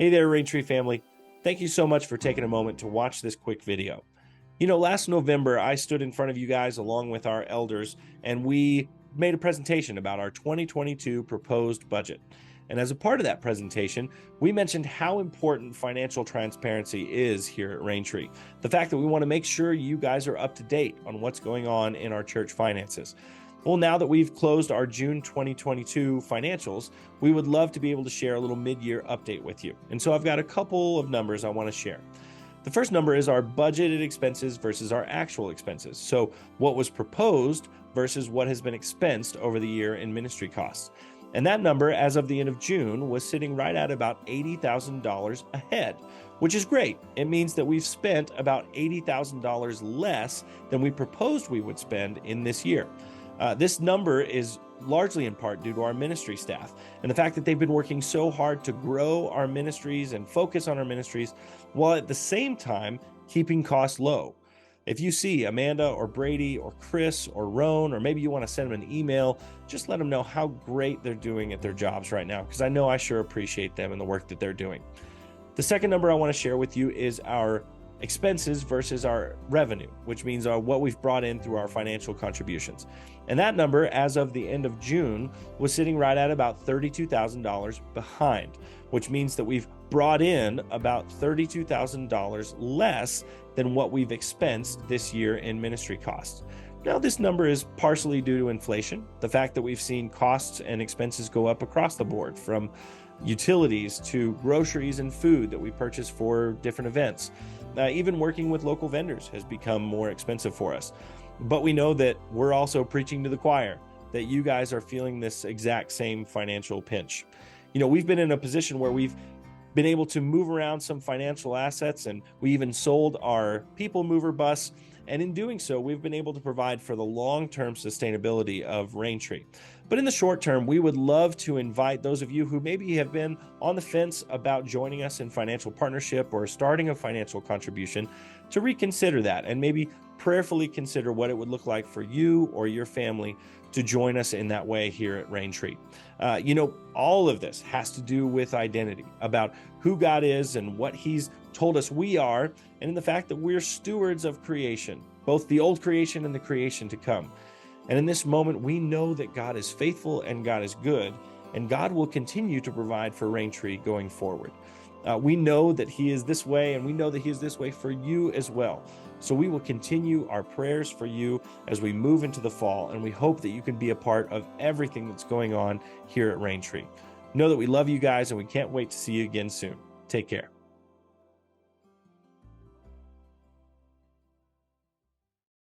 Hey there, Raintree family. Thank you so much for taking a moment to watch this quick video. Last November, I stood in front of you guys along with our elders, and we made a presentation about our 2022 proposed budget. And as a part of that presentation, we mentioned how important financial transparency is here at Raintree. The fact that we want to make sure you guys are up to date on what's going on in our church finances. Well, now that we've closed our June 2022 financials, we would love to be able to share a little mid-year update with you. And so I've got a couple of numbers I want to share. The first number is our budgeted expenses versus our actual expenses. So what was proposed versus what has been expensed over the year in ministry costs. And that number, as of the end of June, was sitting right at about $80,000 ahead, which is great. It means that we've spent about $80,000 less than we proposed we would spend in this year. This number is largely in part due to our ministry staff and the fact that they've been working so hard to grow our ministries and focus on our ministries while at the same time keeping costs low. If you see Amanda or Brady or Chris or Roan, or maybe you want to send them an email, just let them know how great they're doing at their jobs right now, because I know I sure appreciate them and the work that they're doing. The second number I want to share with you is our expenses versus our revenue, which means what we've brought in through our financial contributions. And that number, as of the end of June, was sitting right at about $32,000 behind, which means that we've brought in about $32,000 less than what we've expensed this year in ministry costs. Now, this number is partially due to inflation, the fact that we've seen costs and expenses go up across the board, from utilities to groceries and food that we purchase for different events. Even working with local vendors has become more expensive for us. But we know that we're also preaching to the choir, that you guys are feeling this exact same financial pinch. We've been in a position where we've been able to move around some financial assets, and we even sold our people mover bus. And in doing so, we've been able to provide for the long-term sustainability of Raintree. But in the short term, we would love to invite those of you who maybe have been on the fence about joining us in financial partnership or starting a financial contribution to reconsider that and maybe prayerfully consider what it would look like for you or your family to join us in that way here at Raintree. All of this has to do with identity, about who God is and what He's told us we are, and in the fact that we're stewards of creation, both the old creation and the creation to come. And in this moment, we know that God is faithful and God is good, and God will continue to provide for Raintree going forward. We know that He is this way, and we know that He is this way for you as well. So we will continue our prayers for you as we move into the fall, and we hope that you can be a part of everything that's going on here at Raintree. Know that we love you guys, and we can't wait to see you again soon. Take care.